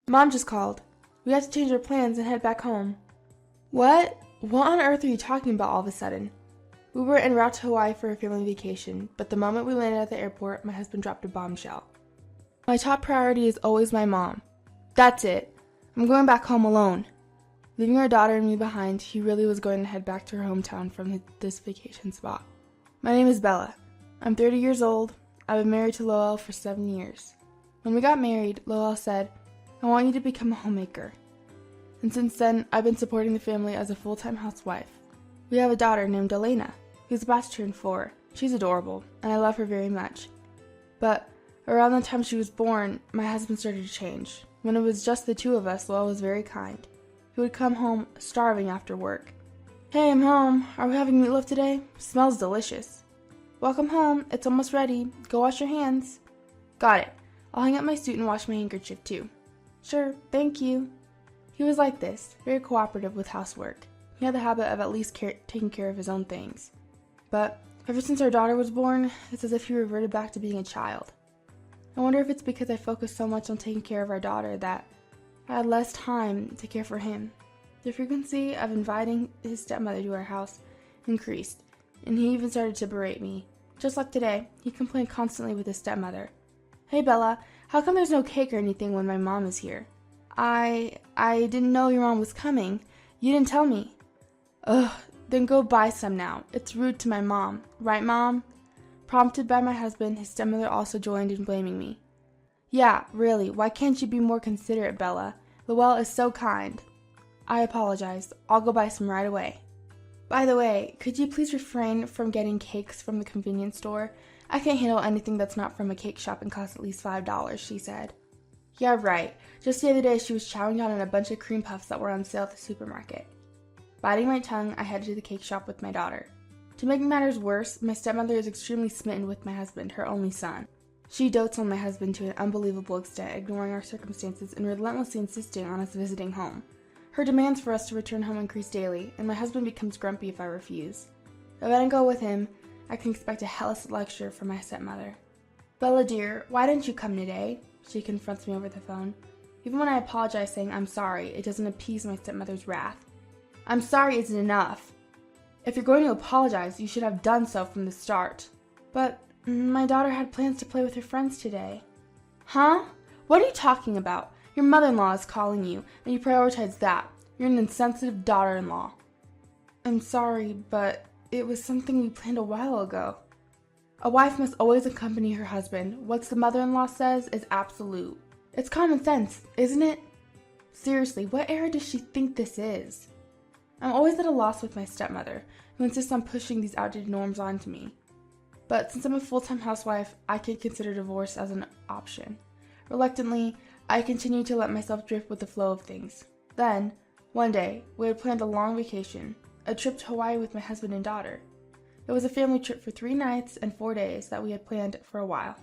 Mom just called. We have to change our plans and head back home. What? What on earth are you talking about all of a sudden? We were en route to Hawaii for a family vacation, but the moment we landed at the airport, my husband dropped a bombshell. My top priority is always my mom. That's it. I'm going back home alone. Leaving our daughter and me behind, he really was going to head back to her hometown from this vacation spot. My name is Bella. I'm 30 years old. I've been married to Lowell for 7 years. When we got married, Lowell said, "I want you to become a homemaker." And since then, I've been supporting the family as a full-time housewife. We have a daughter named Elena, who's about to turn 4. She's adorable, and I love her very much. But around the time she was born, my husband started to change. When it was just the two of us, Lowell was very kind. He would come home starving after work. "Hey, I'm home. Are we having meatloaf today? Smells delicious." "Welcome home. It's almost ready. Go wash your hands." "Got it. I'll hang up my suit and wash my handkerchief too." "Sure, thank you." He was like this, very cooperative with housework. He had the habit of at least taking care of his own things. But ever since our daughter was born, it's as if he reverted back to being a child. I wonder if it's because I focused so much on taking care of our daughter that I had less time to care for him. The frequency of inviting his stepmother to our house increased, and he even started to berate me. Just like today, he complained constantly with his stepmother. "Hey Bella, how come there's no cake or anything when my mom is here?" I didn't know your mom was coming. You didn't tell me." "Ugh, then go buy some now. It's rude to my mom. Right, Mom?" Prompted by my husband, his stepmother also joined in blaming me. "Yeah, really, why can't you be more considerate, Bella? Lowell is so kind." I apologized. I'll go buy some right away. "By the way, could you please refrain from getting cakes from the convenience store? I can't handle anything that's not from a cake shop and costs at least $5, she said. "Yeah, right. Just the other day she was chowing down on a bunch of cream puffs that were on sale at the supermarket." Biting my tongue, I headed to the cake shop with my daughter. To make matters worse, my stepmother is extremely smitten with my husband, her only son. She dotes on my husband to an unbelievable extent, ignoring our circumstances and relentlessly insisting on us visiting home. Her demands for us to return home increase daily, and my husband becomes grumpy if I refuse. If I don't go with him, I can expect a hellish lecture from my stepmother. "Bella dear, why didn't you come today?" She confronts me over the phone. Even when I apologize saying I'm sorry, it doesn't appease my stepmother's wrath. "I'm sorry isn't enough. If you're going to apologize, you should have done so from the start." "But my daughter had plans to play with her friends today." "Huh? What are you talking about? Your mother-in-law is calling you, and you prioritize that. You're an insensitive daughter-in-law." "I'm sorry, but it was something we planned a while ago." A wife must always accompany her husband. What the mother-in-law says is absolute. It's common sense, isn't it? Seriously, what era does she think this is? I'm always at a loss with my stepmother, who insists on pushing these outdated norms onto me. But since I'm a full-time housewife, I can consider divorce as an option. Reluctantly, I continue to let myself drift with the flow of things. Then, one day, we had planned a long vacation, a trip to Hawaii with my husband and daughter. It was a family trip for 3 nights and 4 days that we had planned for a while.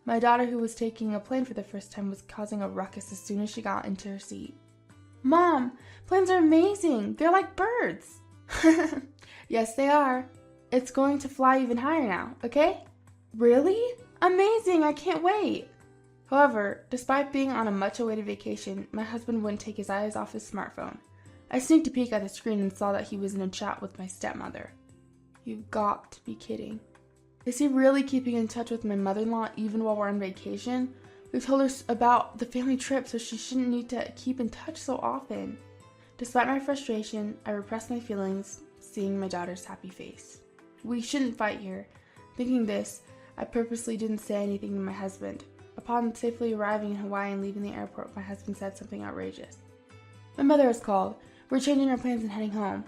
My daughter, who was taking a plane for the first time, was causing a ruckus as soon as she got into her seat. "Mom, planes are amazing. They're like birds." "Yes, they are. It's going to fly even higher now, okay?" "Really? Amazing, I can't wait." However, despite being on a much-awaited vacation, my husband wouldn't take his eyes off his smartphone. I sneaked a peek at the screen and saw that he was in a chat with my stepmother. You've got to be kidding. Is he really keeping in touch with my mother-in-law even while we're on vacation? We've told her about the family trip, so she shouldn't need to keep in touch so often. Despite my frustration, I repressed my feelings, seeing my daughter's happy face. We shouldn't fight here. Thinking this, I purposely didn't say anything to my husband. Upon safely arriving in Hawaii and leaving the airport, my husband said something outrageous. "My mother has called. We're changing our plans and heading home."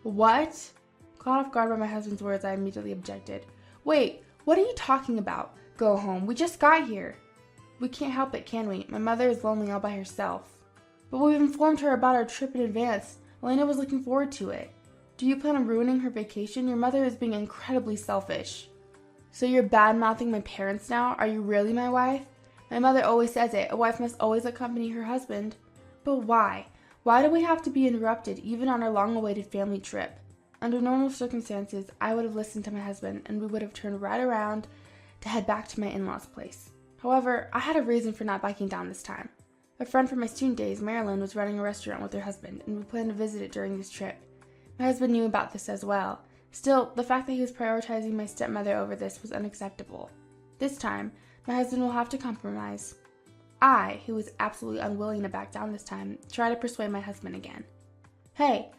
"What?" Caught off guard by my husband's words, I immediately objected. "Wait, what are you talking about? Go home. We just got here." "We can't help it, can we? My mother is lonely all by herself." "But we've informed her about our trip in advance. Elena was looking forward to it." "Do you plan on ruining her vacation? Your mother is being incredibly selfish." "So you're bad-mouthing my parents now? Are you really my wife?" "My mother always says it. A wife must always accompany her husband." "But why? Why do we have to be interrupted, even on our long-awaited family trip?" Under normal circumstances, I would have listened to my husband, and we would have turned right around to head back to my in-laws' place. However, I had a reason for not backing down this time. A friend from my student days, Marilyn, was running a restaurant with her husband, and we planned to visit it during this trip. My husband knew about this as well. Still, the fact that he was prioritizing my stepmother over this was unacceptable. This time, my husband will have to compromise. I, who was absolutely unwilling to back down this time, tried to persuade my husband again. Hey,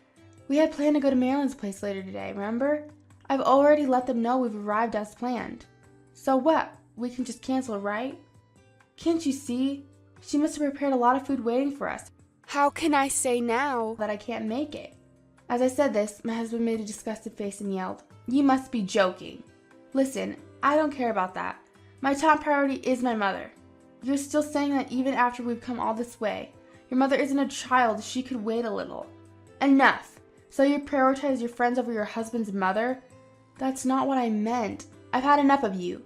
we had planned to go to Marilyn's place later today, remember? I've already let them know we've arrived as planned. So what? We can just cancel, right? Can't you see? She must have prepared a lot of food waiting for us. How can I say now that I can't make it? As I said this, my husband made a disgusted face and yelled, "You must be joking." Listen, I don't care about that. My top priority is my mother. You're still saying that even after we've come all this way. Your mother isn't a child, she could wait a little. Enough! So you prioritize your friends over your husband's mother? That's not what I meant. I've had enough of you.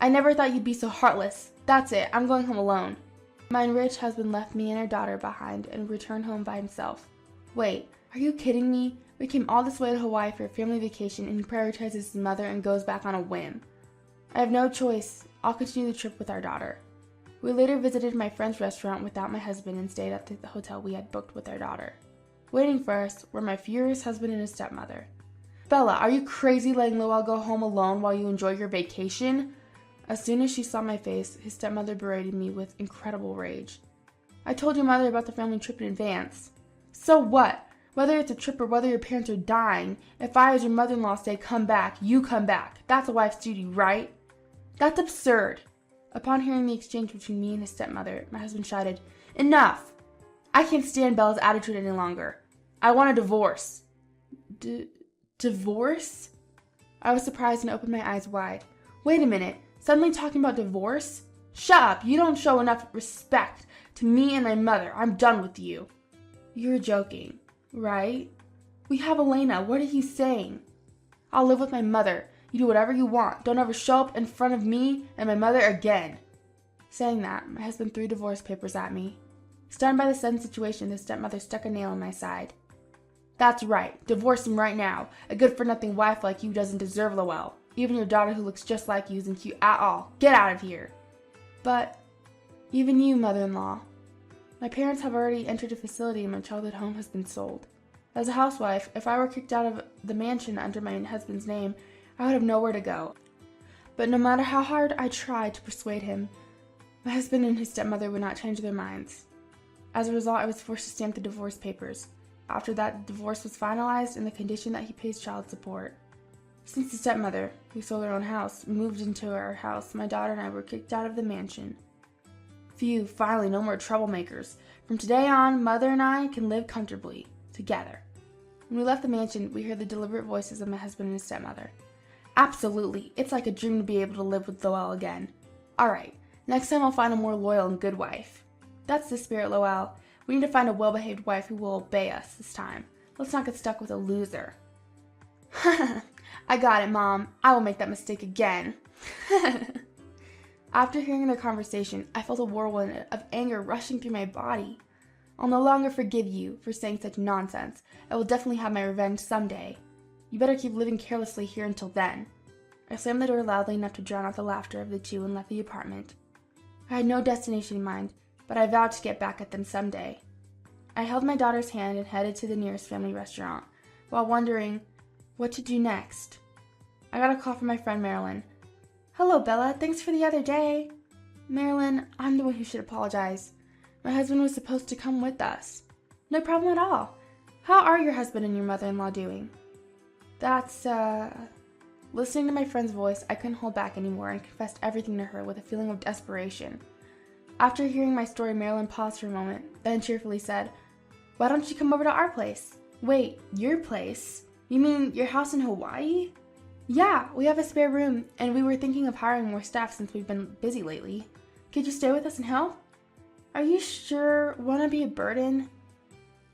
I never thought you'd be so heartless. That's it, I'm going home alone. My enraged husband left me and our daughter behind and returned home by himself. Wait, are you kidding me? We came all this way to Hawaii for a family vacation and he prioritizes his mother and goes back on a whim. I have no choice. I'll continue the trip with our daughter. We later visited my friend's restaurant without my husband and stayed at the hotel we had booked with our daughter. Waiting for us were my furious husband and his stepmother. Bella, are you crazy letting Lowell go home alone while you enjoy your vacation? As soon as she saw my face, his stepmother berated me with incredible rage. I told your mother about the family trip in advance. So what? Whether it's a trip or whether your parents are dying, if I as your mother-in-law say come back, you come back. That's a wife's duty, right? That's absurd. Upon hearing the exchange between me and his stepmother, my husband shouted, "Enough! I can't stand Bella's attitude any longer. I want a divorce." Divorce? I was surprised and opened my eyes wide. Wait a minute, suddenly talking about divorce? Shut up, you don't show enough respect to me and my mother. I'm done with you. You're joking, right? We have Elena, what are you saying? I'll live with my mother. You do whatever you want. Don't ever show up in front of me and my mother again. Saying that, my husband threw divorce papers at me. Stunned by the sudden situation, the stepmother stuck a nail in my side. That's right. Divorce him right now. A good-for-nothing wife like you doesn't deserve Lowell. Even your daughter who looks just like you isn't cute at all. Get out of here. But even you, mother-in-law. My parents have already entered a facility and my childhood home has been sold. As a housewife, if I were kicked out of the mansion under my husband's name, I would have nowhere to go. But no matter how hard I tried to persuade him, my husband and his stepmother would not change their minds. As a result, I was forced to stamp the divorce papers. After that, the divorce was finalized in the condition that he pays child support. Since the stepmother, who sold her own house, moved into our house, my daughter and I were kicked out of the mansion. Phew, finally, no more troublemakers. From today on, Mother and I can live comfortably, together. When we left the mansion, we heard the deliberate voices of my husband and his stepmother. Absolutely, it's like a dream to be able to live with Lowell again. Alright, next time I'll find a more loyal and good wife. That's the spirit, Lowell. We need to find a well-behaved wife who will obey us this time. Let's not get stuck with a loser. I got it, Mom. I will make that mistake again. After hearing their conversation, I felt a whirlwind of anger rushing through my body. I'll no longer forgive you for saying such nonsense. I will definitely have my revenge someday. You better keep living carelessly here until then. I slammed the door loudly enough to drown out the laughter of the two and left the apartment. I had no destination in mind, but I vowed to get back at them someday. I held my daughter's hand and headed to the nearest family restaurant, while wondering what to do next. I got a call from my friend Marilyn. "Hello, Bella. Thanks for the other day." "Marilyn, I'm the one who should apologize. My husband was supposed to come with us." "No problem at all. How are your husband and your mother-in-law doing?" That's, Listening to my friend's voice, I couldn't hold back anymore and confessed everything to her with a feeling of desperation. After hearing my story, Marilyn paused for a moment, then cheerfully said, "Why don't you come over to our place?" "Wait, your place? You mean your house in Hawaii?" "Yeah, we have a spare room, and we were thinking of hiring more staff since we've been busy lately. Could you stay with us and help?" "Are you sure? Won't it be a burden?"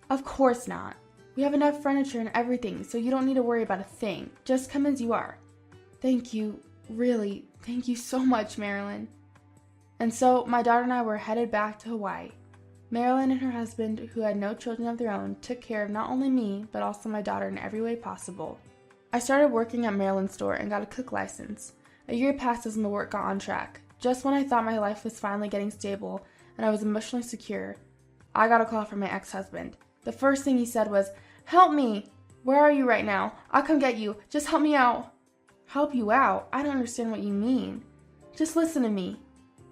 "Of course not. We have enough furniture and everything, so you don't need to worry about a thing. Just come as you are." "Thank you. Really, thank you so much, Marilyn." And so, my daughter and I were headed back to Hawaii. Marilyn and her husband, who had no children of their own, took care of not only me, but also my daughter in every way possible. I started working at Marilyn's store and got a cook license. A year passed as my work got on track. Just when I thought my life was finally getting stable, and I was emotionally secure, I got a call from my ex-husband. The first thing he said was, "Help me! Where are you right now? I'll come get you. Just help me out." Help you out? I don't understand what you mean. Just listen to me.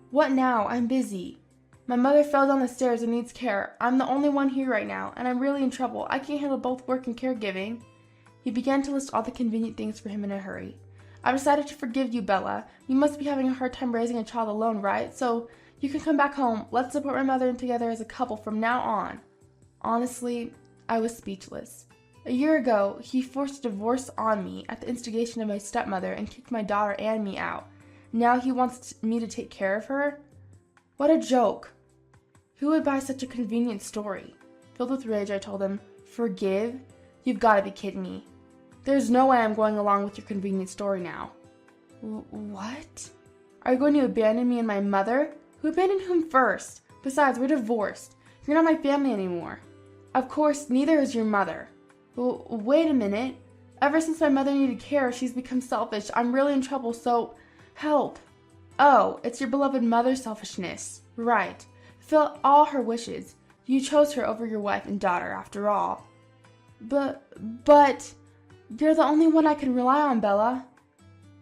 What now? I'm busy. My mother fell down the stairs and needs care. I'm the only one here right now, and I'm really in trouble. I can't handle both work and caregiving. He began to list all the convenient things for him in a hurry. "I've decided to forgive you, Bella. You must be having a hard time raising a child alone, right? So you can come back home. Let's support my mother together as a couple from now on." Honestly, I was speechless. A year ago, he forced a divorce on me at the instigation of my stepmother and kicked my daughter and me out. Now he wants me to take care of her? What a joke. Who would buy such a convenient story? Filled with rage, I told him, "Forgive? You've got to be kidding me. There's no way I'm going along with your convenient story now." What? Are you going to abandon me and my mother? Who abandoned whom first? Besides, we're divorced. You're not my family anymore. Of course, neither is your mother. Wait a minute. Ever since my mother needed care, she's become selfish. I'm really in trouble, so help. Oh, it's your beloved mother's selfishness. Right. Fulfill all her wishes. You chose her over your wife and daughter, after all. But, you're the only one I can rely on, Bella.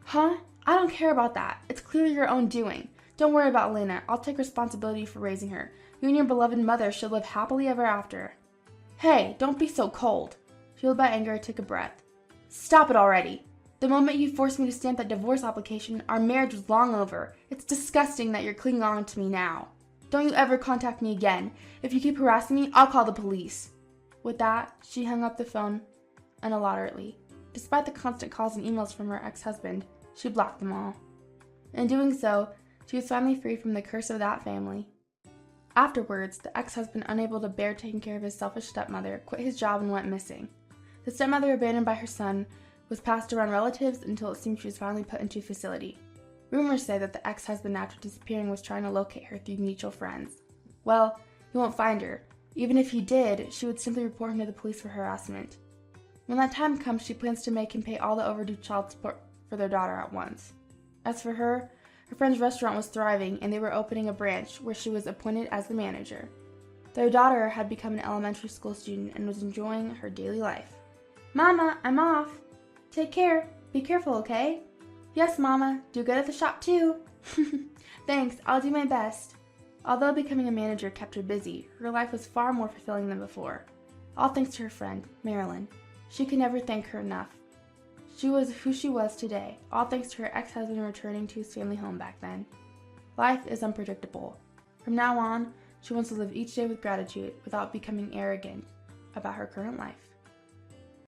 Huh? I don't care about that. It's clearly your own doing. Don't worry about Lena. I'll take responsibility for raising her. You and your beloved mother should live happily ever after. Hey, don't be so cold. Fueled by anger, I took a breath. Stop it already. The moment you forced me to stamp that divorce application, our marriage was long over. It's disgusting that you're clinging on to me now. Don't you ever contact me again. If you keep harassing me, I'll call the police. With that, she hung up the phone unilaterally. Despite the constant calls and emails from her ex-husband, she blocked them all. In doing so, she was finally free from the curse of that family. Afterwards, the ex-husband, unable to bear taking care of his selfish stepmother, quit his job and went missing. The stepmother, abandoned by her son, was passed around relatives until it seemed she was finally put into a facility. Rumors say that the ex-husband, after disappearing, was trying to locate her through mutual friends. Well, he won't find her. Even if he did, she would simply report him to the police for harassment. When that time comes, she plans to make him pay all the overdue child support for their daughter at once. As for her friend's restaurant was thriving, and they were opening a branch where she was appointed as the manager. Their daughter had become an elementary school student and was enjoying her daily life. "Mama, I'm off. Take care. Be careful, okay?" "Yes, Mama. Do good at the shop, too." "Thanks. I'll do my best." Although becoming a manager kept her busy, her life was far more fulfilling than before. All thanks to her friend, Marilyn. She could never thank her enough. She was who she was today, all thanks to her ex-husband returning to his family home back then. Life is unpredictable. From now on, she wants to live each day with gratitude without becoming arrogant about her current life.